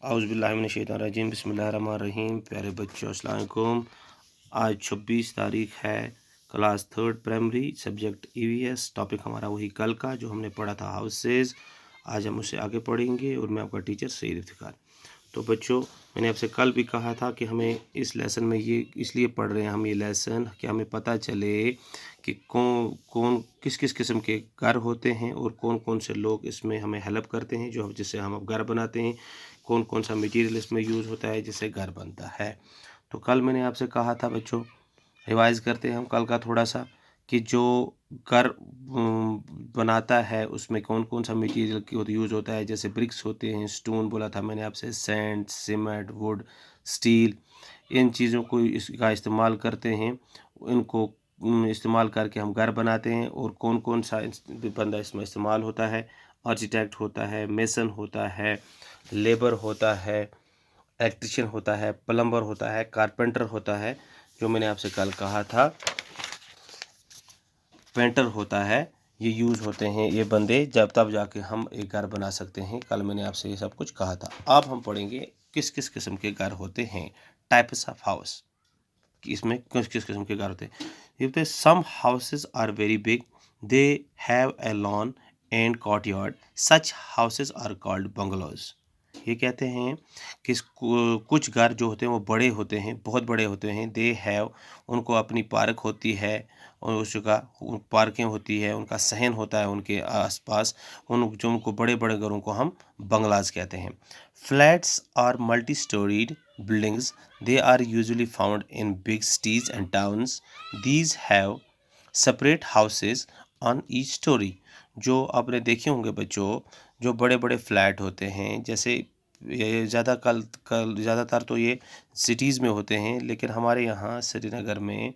औज़ुबिल्लाहिमिनश्शैतानिर्रजीम बिस्मिल्लाहिर्रहमानिर्रहीम। प्यारे बच्चों अस्सलाम वालेकुम। आज 26 तारीख है, class 3rd primary, subject EVS. Topic हमारा वही कल का जो हमने पढ़ा था हाउसेस। आज हम उससे आगे पढ़ेंगे और मैं आपका टीचर सईद इफ्तिखार। तो बच्चों, मैंने आपसे कल भी कहा था कि हमें इस लेसन में ये इसलिए पढ़ रहे हैं हम ये लेसन कि हमें पता चले कि कौन कौन किस किस किस्म के घर होते हैं और कौन कौन से लोग इसमें हमें हेल्प करते हैं, जो जिससे हम अब घर बनाते हैं। कौन कौन सा मटेरियल इसमें यूज़ होता है जिससे घर बनता है। तो कल मैंने आपसे कहा था बच्चों, रिवाइज़ करते हैं हम कल का थोड़ा सा, कि जो घर बनाता है उसमें कौन कौन सा मटेरियल की यूज़ होता है। जैसे ब्रिक्स होते हैं, स्टोन बोला था मैंने आपसे, सैंड, सीमेंट, वुड, स्टील, इन चीज़ों को इसका इस्तेमाल करते हैं। इनको इस्तेमाल करके हम घर बनाते हैं। और कौन कौन सा बंदा इसमें इस्तेमाल होता है। आर्किटेक्ट होता है, मेसन होता है, लेबर होता है, इलेक्ट्रिशियन होता है, प्लम्बर होता है, कारपेंटर होता है, जो मैंने आपसे कल कहा था पेंटर होता है। ये यूज़ होते हैं ये बंदे, जब तब जाके हम एक घर बना सकते हैं। कल मैंने आपसे ये सब कुछ कहा था। अब हम पढ़ेंगे किस किस किस्म के घर होते हैं, टाइप्स ऑफ हाउस, कि इसमें किस किस किस्म के घर होते हैं। ये होते हैं, some houses are very big, they have a lawn and courtyard, such houses are called bungalows. ये कहते हैं कि कुछ घर जो होते हैं वो बड़े होते हैं, बहुत बड़े होते हैं। दे हैव, उनको अपनी पार्क होती है और उस जगह पार्कें होती है, उनका सहन होता है उनके आसपास। उनको बड़े बड़े घरों को हम बंगलाज कहते हैं। Flats are multi storeyed buildings. They are usually found in big cities and towns. These have separate houses on each story. जो आपने देखे होंगे बच्चों, जो बड़े बड़े फ्लैट होते हैं, जैसे ये ज़्यादातर तो ये सिटीज़ में होते हैं, लेकिन हमारे यहाँ श्रीनगर में,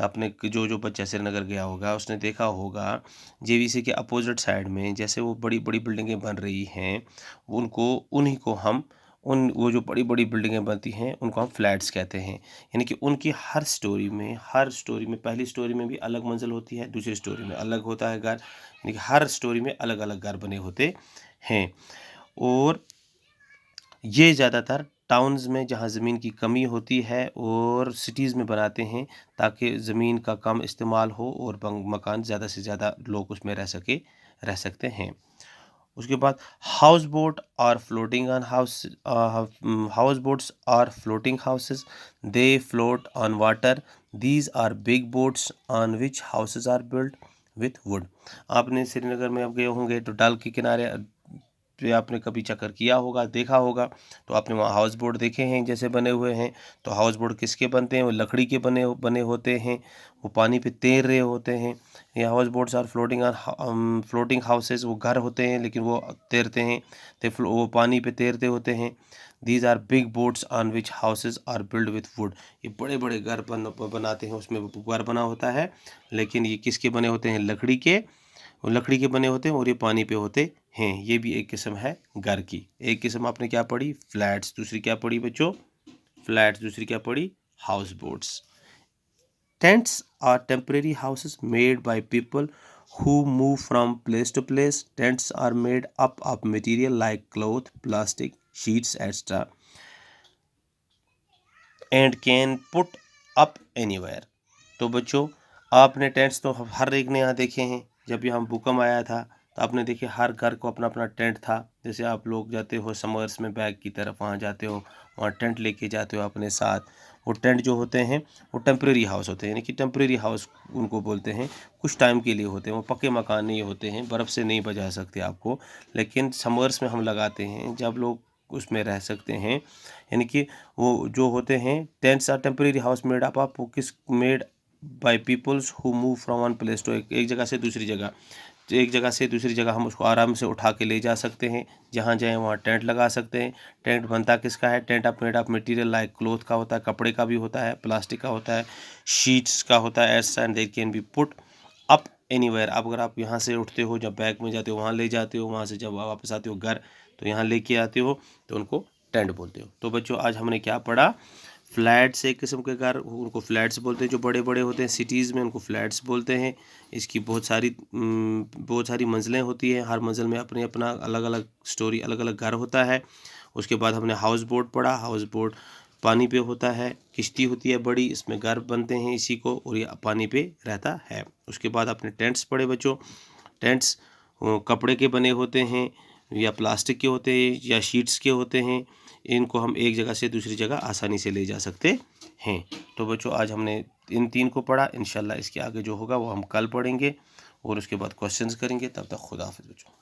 आपने जो बच्चा श्रीनगर गया होगा उसने देखा होगा जेवीसी के अपोजिट साइड में जैसे वो बड़ी बड़ी बिल्डिंगें बन रही हैं, उन्हीं को हम वो जो बड़ी बड़ी बिल्डिंगें बनती हैं उनको हम फ्लैट्स कहते हैं। यानी कि उनकी हर स्टोरी में पहली स्टोरी में भी अलग मंजिल होती है, दूसरी स्टोरी में अलग होता है घर, यानी कि हर स्टोरी में अलग अलग घर बने होते हैं। और ये ज़्यादातर टाउन्स में, जहाँ ज़मीन की कमी होती है, और सिटीज़ में बनाते हैं ताकि ज़मीन का कम इस्तेमाल हो और मकान ज़्यादा से ज़्यादा लोग उसमें रह सकते हैं। उसके बाद हाउस बोट और फ्लोटिंग ऑन हाउस बोट्स और floating houses, they float on water. These are big boats on which houses are built with wood. आपने श्रीनगर में अब गए होंगे तो डल के किनारे पे आपने कभी चक्कर किया होगा, देखा होगा, तो आपने वहाँ हाउस बोट देखे हैं जैसे बने हुए हैं। तो हाउस बोट किसके बनते हैं? वो लकड़ी के बने होते हैं, वो पानी पे तैर रहे होते हैं। ये house boats are floating houses, वो घर होते हैं लेकिन वो तैरते हैं, वो पानी पे तैरते होते हैं। These are big boats on which houses are build with wood. ये बड़े बड़े घर बनाते हैं, उसमें घर बना होता है, लेकिन ये किसके बने होते हैं? लकड़ी के बने होते हैं और ये पानी पे होते हैं। ये भी एक किस्म है घर की। एक किस्म आपने क्या पढ़ी? फ्लैट्स। दूसरी क्या पढ़ी बच्चों? फ्लैट्स। दूसरी क्या पढ़ी? House boats. Tents are temporary houses made by people who move from place to place. Tents are made up of material like cloth, plastic, sheets, etc. and can put up anywhere. तो बच्चों, आपने tents तो हर एक ने यहाँ देखे हैं। जब यहाँ भूकंप आया था तो आपने देखे हर घर को अपना अपना टेंट था। जैसे आप लोग जाते हो समर्स में बैग की तरफ, वहाँ जाते हो, वहाँ टेंट लेके जाते हो अपने साथ। वो टेंट जो होते हैं वो टेम्प्रेरी हाउस होते हैं, यानी कि टेम्प्रेरी हाउस उनको बोलते हैं। कुछ टाइम के लिए होते हैं, वो पक्के मकान नहीं होते हैं, बर्फ़ से नहीं बचा सकते आपको, लेकिन समर्स में हम लगाते हैं जब लोग उसमें रह सकते हैं। यानी कि वो जो होते हैं, tents are temporary house made up of किस made by peoples who move from one place to, एक जगह से दूसरी जगह, तो एक जगह से दूसरी जगह हम उसको आराम से उठा के ले जा सकते हैं। जहाँ जाएँ वहाँ टेंट लगा सकते हैं। टेंट बनता किसका है? Tent of made of material like cloth का होता है, कपड़े का भी होता है, प्लास्टिक का होता है, शीट्स का होता है, एट्स and they can be put up anywhere. अब अगर आप यहाँ से उठते हो, जब बैग में जाते हो वहाँ ले जाते हो, वहाँ से जब वापस आते हो घर तो यहाँ लेके आते हो, तो उनको टेंट बोलते हो। तो बच्चों, आज हमने क्या पढ़ा? फ्लैट्स एक किस्म के घर, उनको फ्लैट्स बोलते हैं जो बड़े बड़े होते हैं। सिटीज़ में उनको फ्लैट्स बोलते हैं। इसकी बहुत सारी मंजिलें होती हैं, हर मंजिल में अपने अपना अलग अलग स्टोरी, अलग अलग घर होता है। उसके बाद हमने हाउस बोट पढ़ा। हाउस बोट पानी पे होता है, किश्ती होती है बड़ी, इसमें घर बनते हैं इसी को, और ये पानी पे रहता है। उसके बाद आपने टेंट्स पढ़े बच्चों। टेंट्स कपड़े के बने होते हैं या प्लास्टिक के होते हैं या शीट्स के होते हैं। इनको हम एक जगह से दूसरी जगह आसानी से ले जा सकते हैं। तो बच्चों आज हमने इन 3 को पढ़ा। इंशाल्लाह इसके आगे जो होगा वो हम कल पढ़ेंगे और उसके बाद क्वेश्चंस करेंगे। तब तक खुदा हाफिज़ बच्चों।